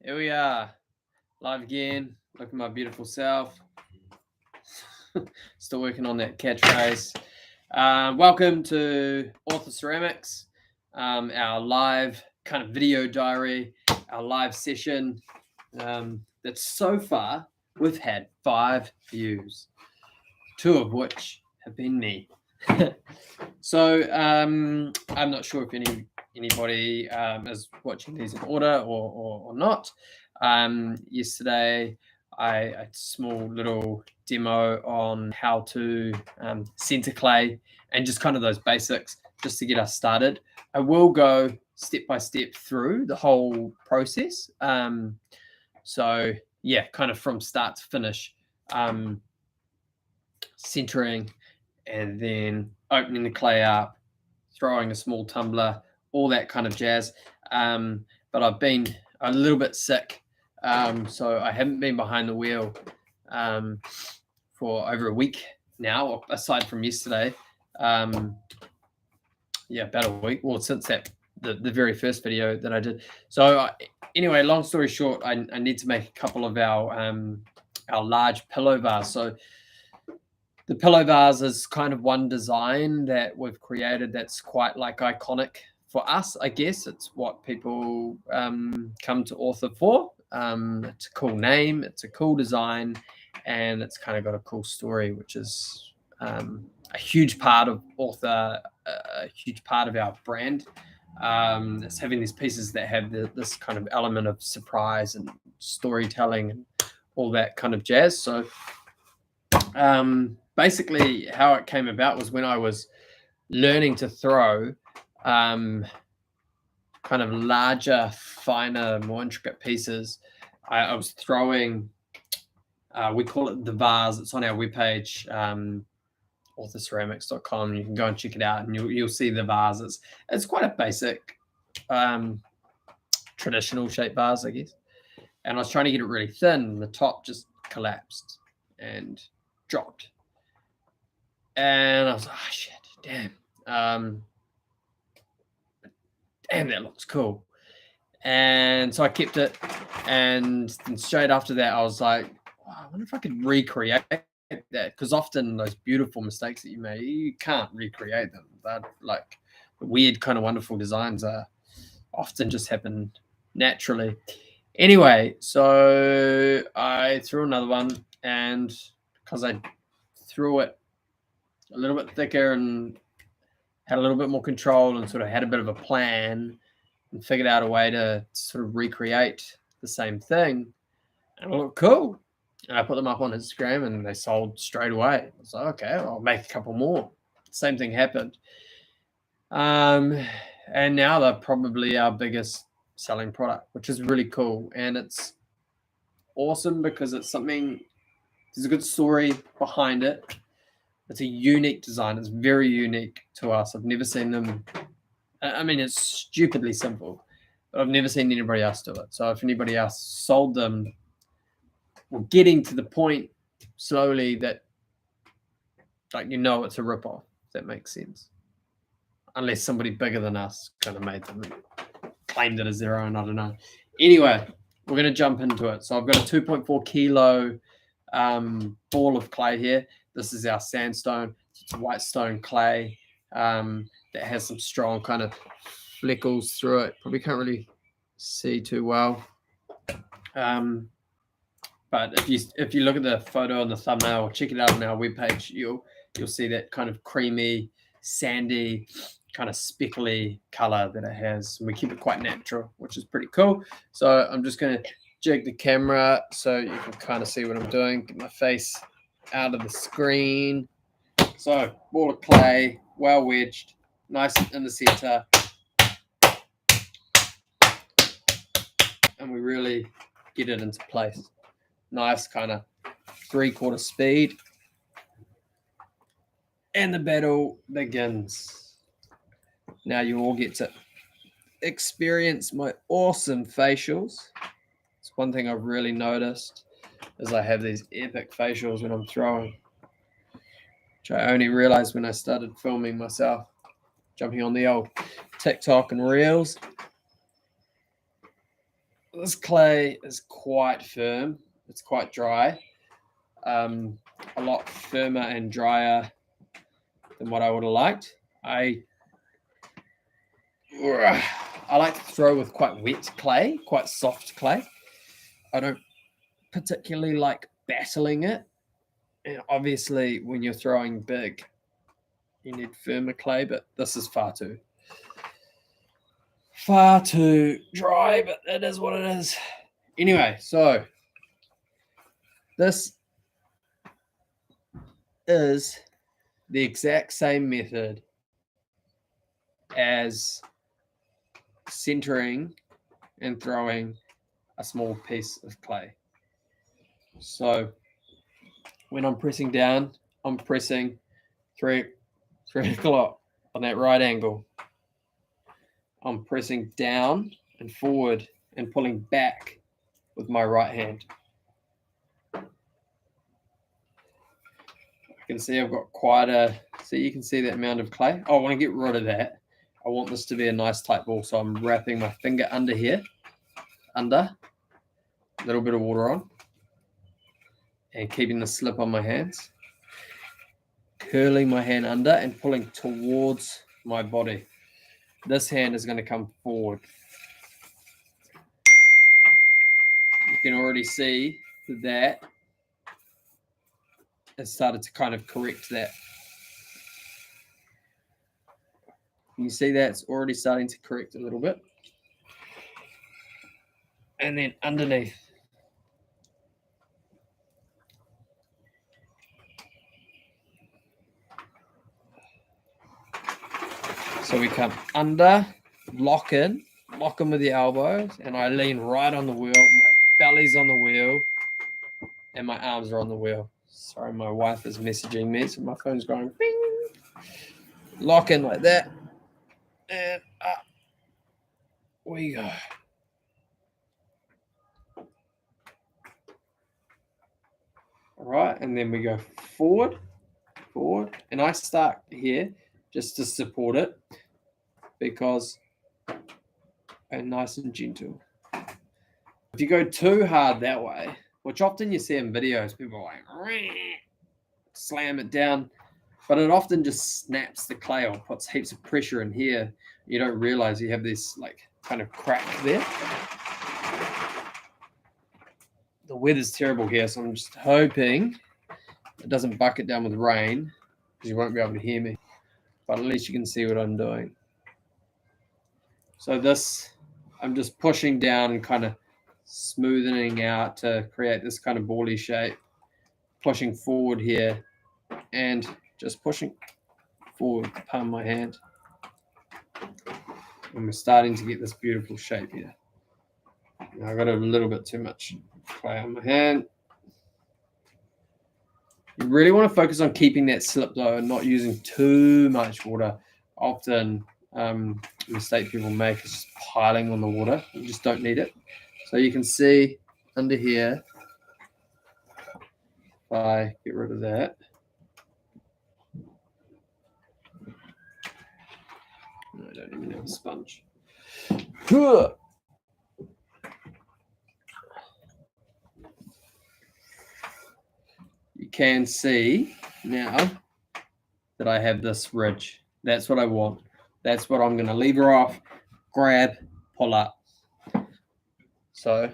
Here we are, live again. Look at my beautiful self. Still working on that catchphrase. Welcome to Author Ceramics, our live kind of video diary, our live session. That so far we've had 5 views, 2 of which have been me. So I'm not sure if anybody is watching these in order or not. Yesterday I a small little demo on how to center clay and just kind of those basics just to get us started. I will go step by step through the whole process. So yeah, kind of from start to finish, centering and then opening the clay up, throwing a small tumbler, all that kind of jazz. But I've been a little bit sick, so I haven't been behind the wheel for over a week now, aside from yesterday. Yeah, about a week. Well, since the very first video that I did. So anyway, long story short, I need to make a couple of our large pillow vase. So the pillow vase is kind of one design that we've created that's quite like iconic for us, I guess. It's what people come to Author for. It's a cool name, it's a cool design, and it's kind of got a cool story, which is a huge part of Author, a huge part of our brand. It's having these pieces that have this kind of element of surprise and storytelling and all that kind of jazz. So basically how it came about was when I was learning to throw kind of larger, finer, more intricate pieces. I was throwing, we call it the vase. It's on our webpage, authorceramics.com. You can go and check it out and you'll see the vase. It's quite a basic traditional shape vase, I guess. And I was trying to get it really thin, and the top just collapsed and dropped. And I was like, oh shit, damn. Damn, that looks cool. And so I kept it. And then straight after that, I was like, oh, I wonder if I could recreate that. Because often those beautiful mistakes that you made, you can't recreate them. That like the weird kind of wonderful designs are often just happen naturally. Anyway, so I threw another one, and because I threw it a little bit thicker and had a little bit more control and sort of had a bit of a plan and figured out a way to sort of recreate the same thing, and it looked cool. And I put them up on Instagram and they sold straight away. I was like, okay, I'll make a couple more. Same thing happened. And now they're probably our biggest selling product, which is really cool. And it's awesome because it's something, there's a good story behind it. It's a unique design. It's very unique to us. I've never seen them. I mean, it's stupidly simple, but I've never seen anybody else do it. So if anybody else sold them, we're getting to the point slowly that, like, you know, it's a ripoff, if that makes sense. Unless somebody bigger than us kind of made them and claimed it as their own. I don't know. Anyway, we're going to jump into it. So I've got a 2.4 kilo ball of clay here. This is our sandstone. It's a white stone clay that has some strong kind of fleckles through it. Probably can't really see too well. But if you look at the photo on the thumbnail or check it out on our webpage, you'll see that kind of creamy, sandy, kind of speckly color that it has. And we keep it quite natural, which is pretty cool. So I'm just going to jig the camera so you can kind of see what I'm doing. Get my face out of the screen. So ball of clay, well wedged, nice in the center. And we really get it into place. Nice kind of 3/4 speed. And the battle begins. Now you all get to experience my awesome facials. It's one thing I've really noticed is I have these epic facials when I'm throwing, which I only realized when I started filming myself, jumping on the old TikTok and Reels. This clay is quite firm. It's quite dry. A lot firmer and drier than what I would have liked. I like to throw with quite wet clay, quite soft clay. I don't particularly like battling it. And obviously, when you're throwing big, you need firmer clay, but this is far too dry, but it is what it is. Anyway, so this is the exact same method as centering and throwing a small piece of clay. So when I'm pressing down, I'm pressing 3 o'clock on that right angle. I'm pressing down and forward and pulling back with my right hand. I can see I've got quite a, so you can see that amount of clay. Oh, I want to get rid of that. I want this to be a nice tight ball. So I'm wrapping my finger under here, a little bit of water on, and keeping the slip on my hands. Curling my hand under and pulling towards my body. This hand is going to come forward. You can already see that it started to kind of correct that. You see that it's already starting to correct a little bit. And then underneath. So we come under, lock in with the elbows, and I lean right on the wheel. My belly's on the wheel, and my arms are on the wheel. Sorry, my wife is messaging me, so my phone's going bing. Lock in like that, and up we go. All right, and then we go forward, and I start here just to support it because I'm nice and gentle. If you go too hard that way, which often you see in videos, people are like, slam it down, but it often just snaps the clay or puts heaps of pressure in here. You don't realize you have this like kind of crack there. The weather's terrible here, so I'm just hoping it doesn't bucket down with rain because you won't be able to hear me, but at least you can see what I'm doing. So this, I'm just pushing down and kind of smoothing out to create this kind of bally shape, pushing forward here and just pushing forward the palm of my hand. And we're starting to get this beautiful shape here. Now I've got a little bit too much clay on my hand. You really want to focus on keeping that slip though and not using too much water. Often mistake people make is just piling on the water. You just don't need it. So you can see under here, if I get rid of that, no, I don't even have a sponge. You can see now that I have this ridge. That's what I want. That's what I'm going to lever off, grab, pull up. So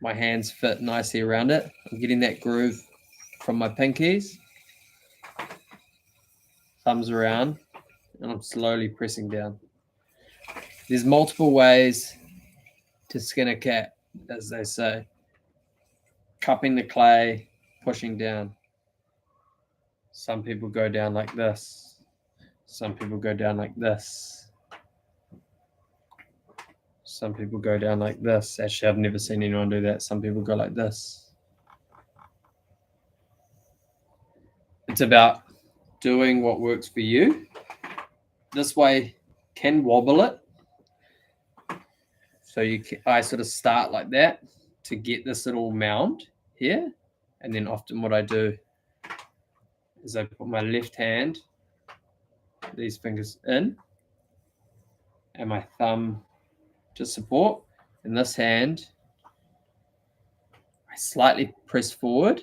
my hands fit nicely around it. I'm getting that groove from my pinkies, thumbs around, and I'm slowly pressing down. There's multiple ways to skin a cat, as they say. Cupping the clay, pushing down. Some people go down like this. Some people go down like this. Some people go down like this. Actually, I've never seen anyone do that. Some people go like this. It's about doing what works for you. This way can wobble it. So I sort of start like that to get this little mound here. And then often what I do is I put my left hand, these fingers in, and my thumb to support. In this hand, I slightly press forward,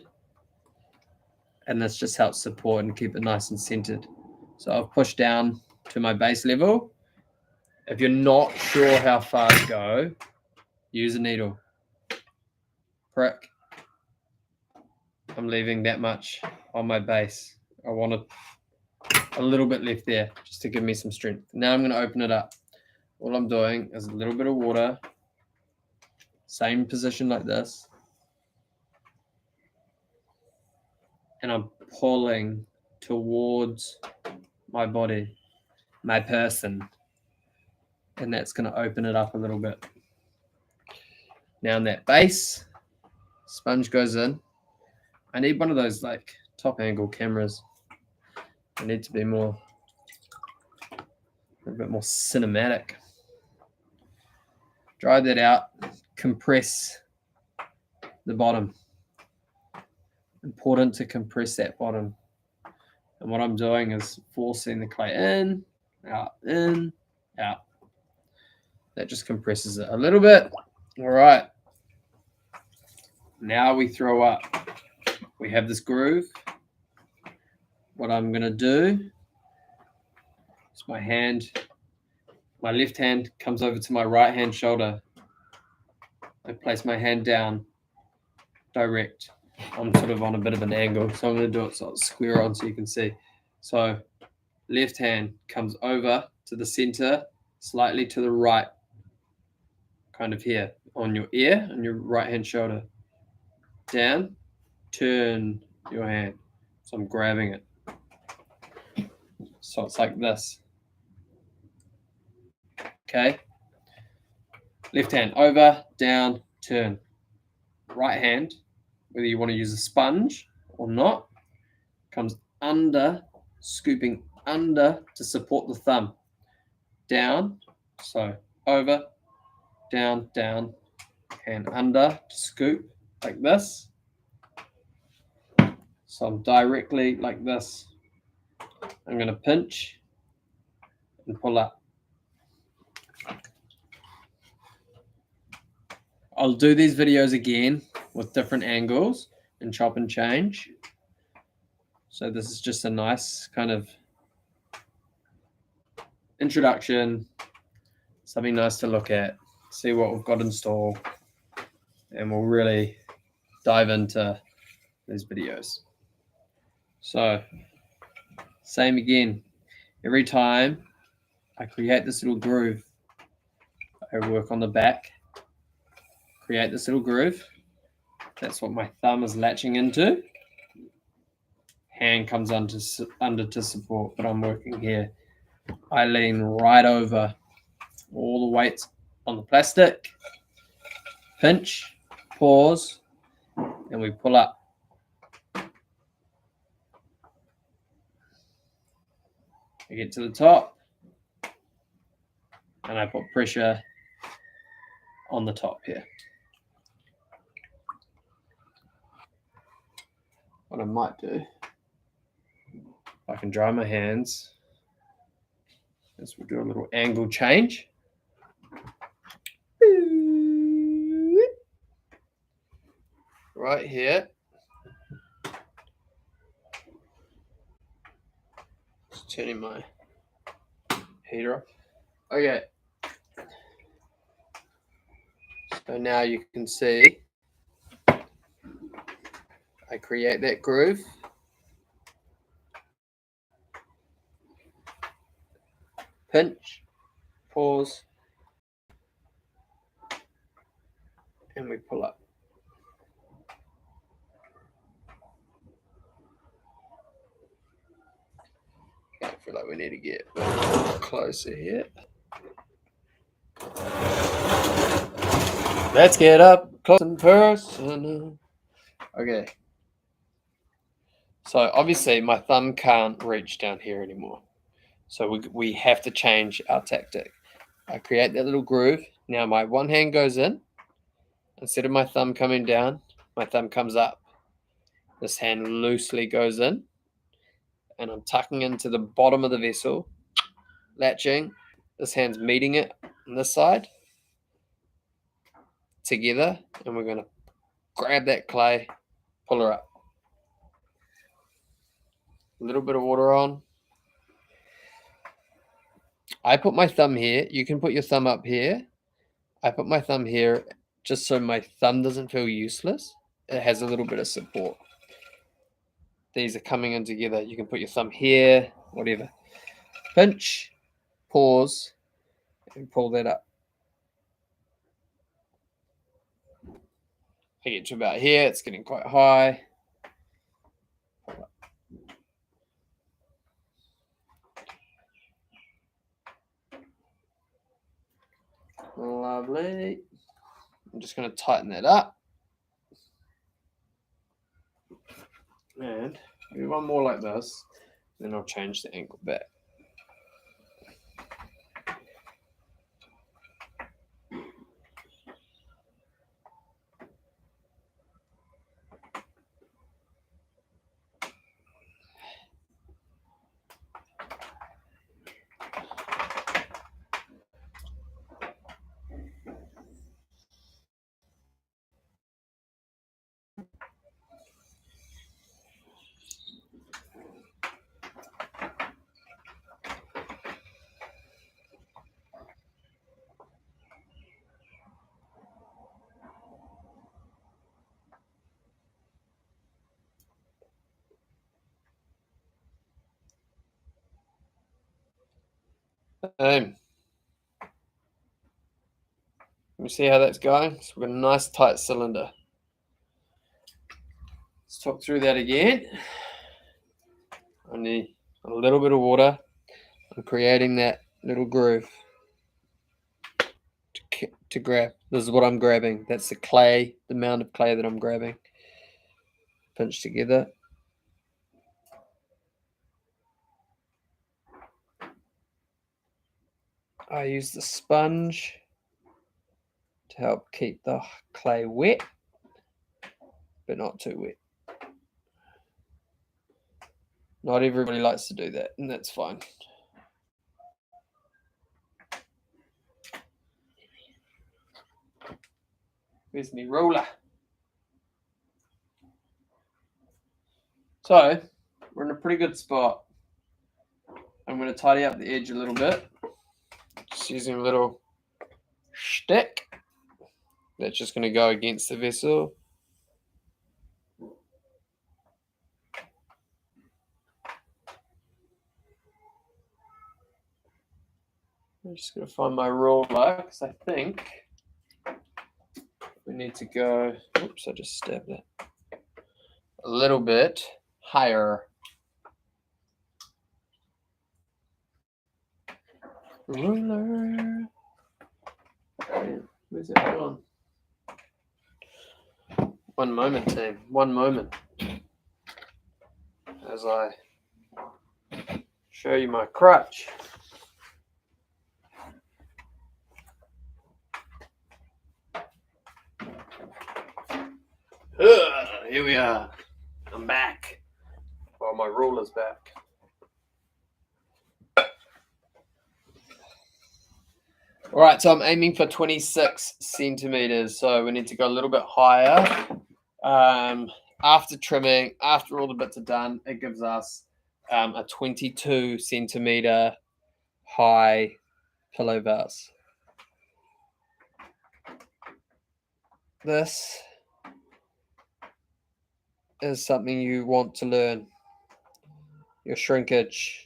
and this just helps support and keep it nice and centered. So I've pushed down to my base level. If you're not sure how far to go, use a needle. Prick. I'm leaving that much on my base. I want a little bit left there just to give me some strength. Now I'm going to open it up. All I'm doing is a little bit of water, same position like this, and I'm pulling towards my body, my person, and that's going to open it up a little bit. Now in that base, sponge goes in. I need one of those like top angle cameras. I need to be a bit more cinematic. Dry that out, compress the bottom. Important to compress that bottom. And what I'm doing is forcing the clay in, out. That just compresses it a little bit. All right. Now we throw up. We have this groove. What I'm going to do is my left hand comes over to my right hand shoulder. I place my hand down direct. I'm sort of on a bit of an angle, so I'm going to do it so it's square on so you can see. So left hand comes over to the center, slightly to the right, kind of here on your ear, on your right hand shoulder. Down, turn your hand. So I'm grabbing it. So it's like this. Okay. Left hand over, down, turn. Right hand, whether you want to use a sponge or not, comes under, scooping under to support the thumb. Down, so over, down, down, and under to scoop like this. So I'm directly like this. I'm going to pinch and pull up. I'll do these videos again with different angles and chop and change. So this is just a nice kind of introduction, something nice to look at, see what we've got in store, and we'll really dive into these videos. So same again, every time I create this little groove, I work on the back, create this little groove. That's what my thumb is latching into. Hand comes under to support, but I'm working here. I lean right over, all the weights on the plastic, pinch, pause, and we pull up. I get to the top, and I put pressure on the top here. What I might do, I can dry my hands, is we'll do a little angle change. Right here. Just turning my heater off. Okay. So now you can see I create that groove. Pinch, pause, and we pull up. I feel like we need to get closer here. Let's get up close and personal. Okay. So obviously my thumb can't reach down here anymore. So we have to change our tactic. I create that little groove. Now my one hand goes in. Instead of my thumb coming down, my thumb comes up. This hand loosely goes in. And I'm tucking into the bottom of the vessel, latching. This hand's meeting it on this side. together, and we're going to grab that clay, pull her up. A little bit of water on. I put my thumb here. You can put your thumb up here. I put my thumb here just so my thumb doesn't feel useless. It has a little bit of support. These are coming in together. You can put your thumb here, whatever. Pinch, pause, and pull that up. I get to about here. It's getting quite high. Lovely. I'm just going to tighten that up. And do one more like this. Then I'll change the angle back. Let me see how that's going. So we've got a nice tight cylinder. Let's talk through that again. I need a little bit of water. I'm creating that little groove to grab. This is what I'm grabbing. That's the clay, the amount of clay that I'm grabbing. Pinch together. I use the sponge to help keep the clay wet, but not too wet. Not everybody likes to do that, and that's fine. Where's my roller? So, we're in a pretty good spot. I'm going to tidy up the edge a little bit. Just using a little stick. That's just going to go against the vessel. I'm just going to find my ruler because I think we need to go, oops, I just stabbed that, a little bit higher. Ruler. Where's that gone? One moment, team. One moment. As I show you my crutch. Here we are. I'm back. Well, my ruler's back. All right, so I'm aiming for 26 centimeters. So we need to go a little bit higher. After trimming, after all the bits are done, it gives us a 22 centimeter high pillow vase. This is something you want to learn. Your shrinkage.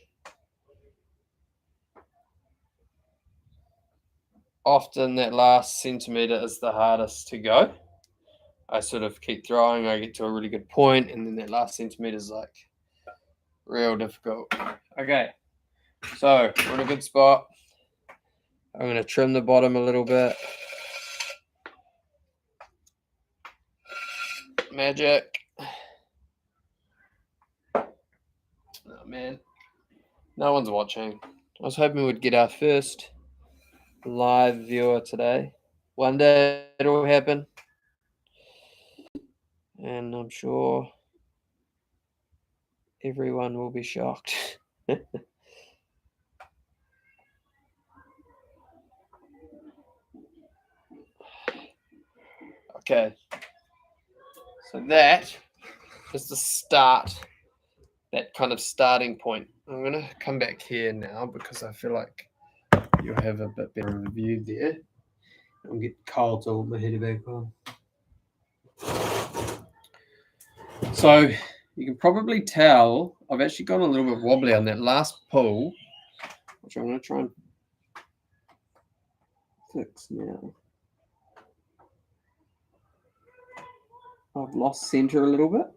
Often that last centimeter is the hardest to go. I sort of keep throwing, I get to a really good point, and then that last centimeter is like real difficult. Okay, so we're in a good spot. I'm going to trim the bottom a little bit. Magic. Oh man, no one's watching. I was hoping we'd get our first live viewer today. One day it'll happen. And I'm sure everyone will be shocked. Okay. So that is the start, that kind of starting point. I'm going to come back here now because I feel like you'll have a bit better of a view there. I'll get cold, so I'll put my heater back on. So you can probably tell I've actually gone a little bit wobbly on that last pull, which I'm going to try and fix now. I've lost center a little bit.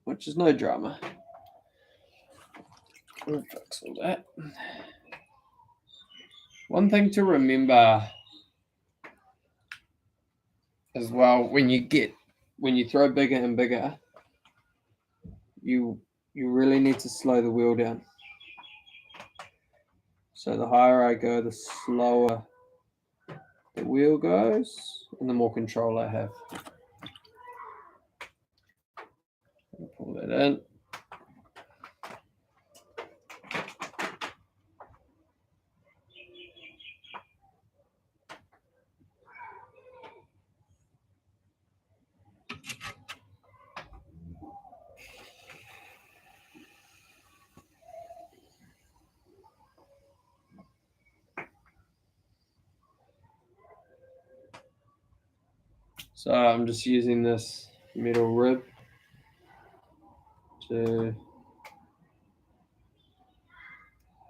Which is no drama. We'll fix all that. One thing to remember as well, when you throw bigger and bigger, you really need to slow the wheel down. So the higher I go, the slower the wheel goes, and the more control I have. Pull that in. So I'm just using this metal rib to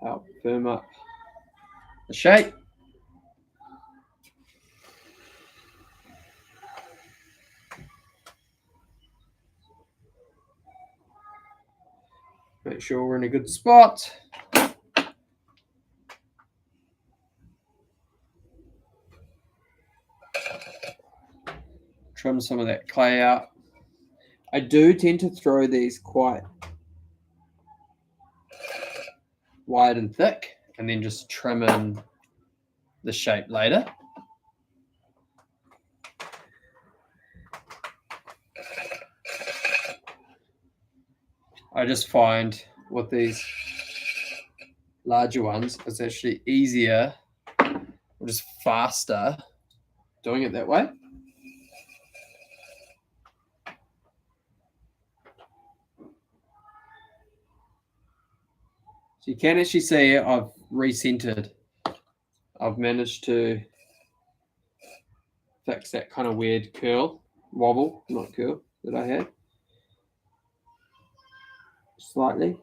help firm up the shape. Make sure we're in a good spot. Trim some of that clay out. I do tend to throw these quite wide and thick, and then just trim in the shape later. I just find with these larger ones, it's actually easier or just faster doing it that way. So you can actually see I've recentered. I've managed to fix that kind of weird wobble, not curl, that I had. Slightly.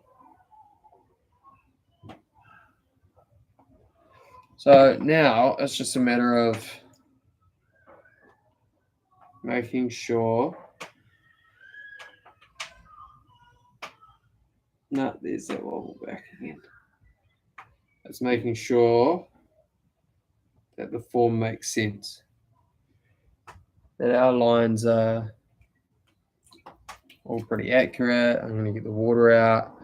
So now it's just a matter of making sure. No, there's that wobble back again. It's making sure that the form makes sense. That our lines are all pretty accurate. I'm going to get the water out.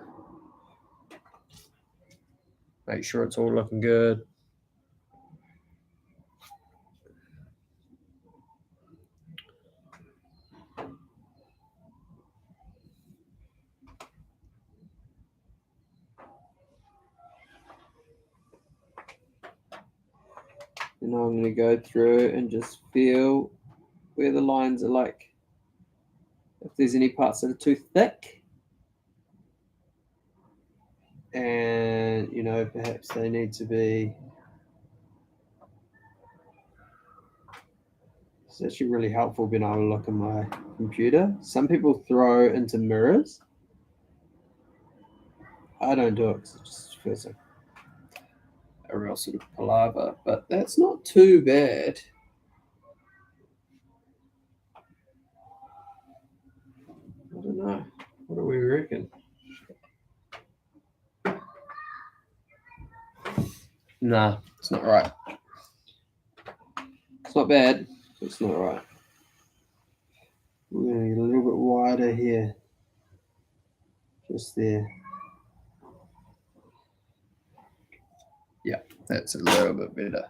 Make sure it's all looking good. And now I'm going to go through and just feel where the lines are like, if there's any parts that are too thick. And, perhaps they need to be. It's actually really helpful being able to look at my computer. Some people throw into mirrors. I don't do it because it just feels like a real sort of palaver, but that's not too bad. I don't know. What do we reckon? Nah, it's not right. It's not bad, but it's not right. We're going to get a little bit wider here. Just there. Yeah, that's a little bit better.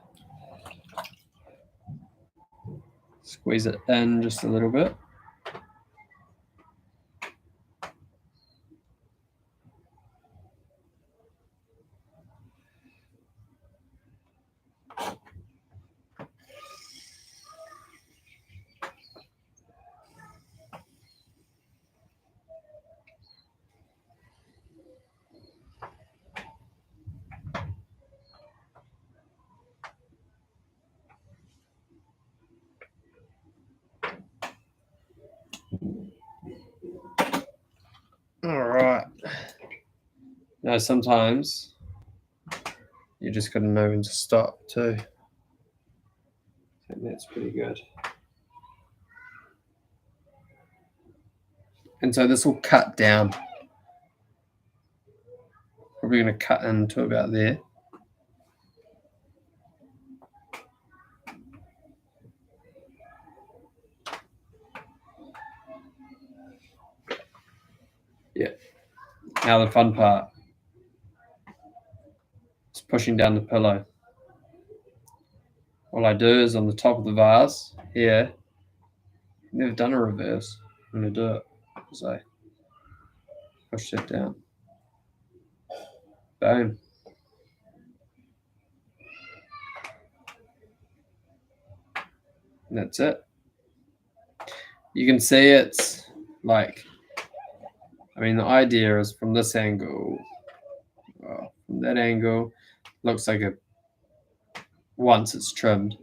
Squeeze it in just a little bit. Now, sometimes you just got to know when to stop too. I think that's pretty good. And so this will cut down. Probably going to cut into about there. Yeah. Now the fun part is pushing down the pillow. All I do is on the top of the vase here. Never done a reverse. I'm going to do it. So push it down. Boom. And that's it. You can see it's like, I mean, the idea is from this angle, from that angle, looks like once it's trimmed,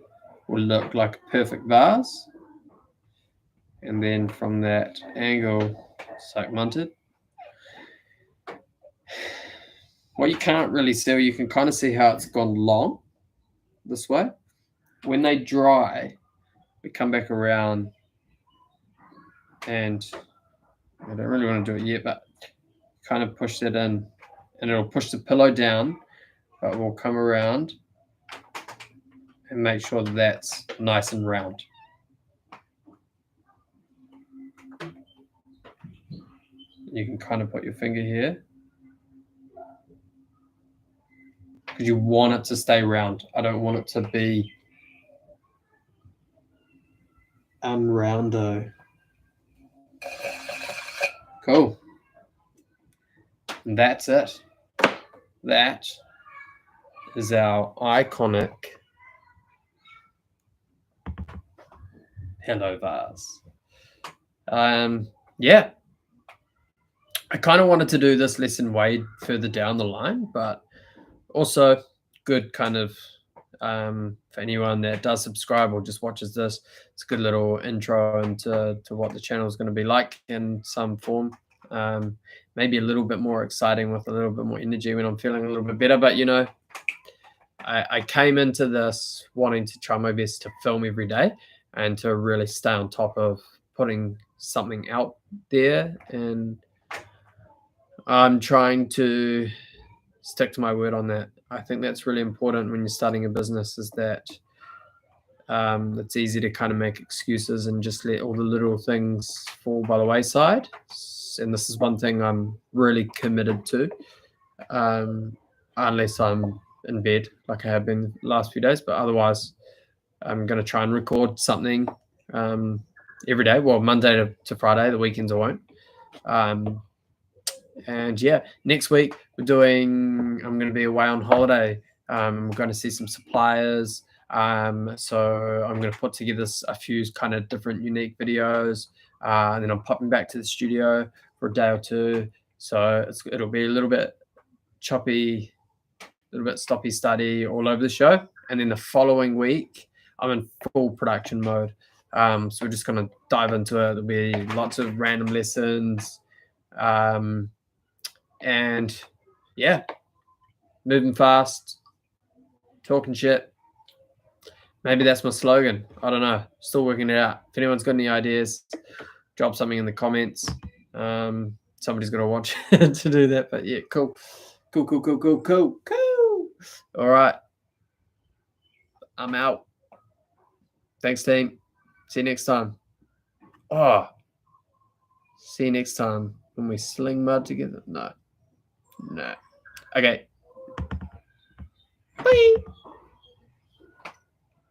will look like a perfect vase. And then from that angle, it's like munted. What you can't really see, you can kind of see how it's gone long this way. When they dry, we come back around, and I don't really want to do it yet, but kind of push that in, and it'll push the pillow down, but we'll come around and make sure that that's nice and round. You can kind of put your finger here because you want it to stay round. I don't want it to be unroundo. Cool. And that's it. That is our iconic Pillow Vase. Yeah. I kind of wanted to do this lesson way further down the line, but also good kind of for anyone that does subscribe or just watches this, it's a good little intro into what the channel is going to be like in some form. Maybe a little bit more exciting with a little bit more energy when I'm feeling a little bit better. But, you know, I came into this wanting to try my best to film every day and to really stay on top of putting something out there. And I'm trying to stick to my word on that. I think that's really important when you're starting a business, is that it's easy to kind of make excuses and just let all the little things fall by the wayside. And this is one thing I'm really committed to, unless I'm in bed like I have been the last few days. But otherwise, I'm going to try and record something every day. Well, Monday to Friday. The weekends I won't. And yeah, next week I'm going to be away on holiday. I'm going to see some suppliers. So I'm going to put together a few kind of different unique videos. And then I'm popping back to the studio for a day or two. So it'll be a little bit choppy, a little bit stoppy study all over the show. And then the following week, I'm in full production mode. So we're just going to dive into it. There'll be lots of random lessons. And yeah, moving fast, talking shit. Maybe that's my slogan. I don't know. Still working it out. If anyone's got any ideas, drop something in the comments. Somebody's got to watch to do that. But yeah, cool. All right. I'm out. Thanks, team. See you next time. See you next time when we sling mud together. No. Okay. Bye.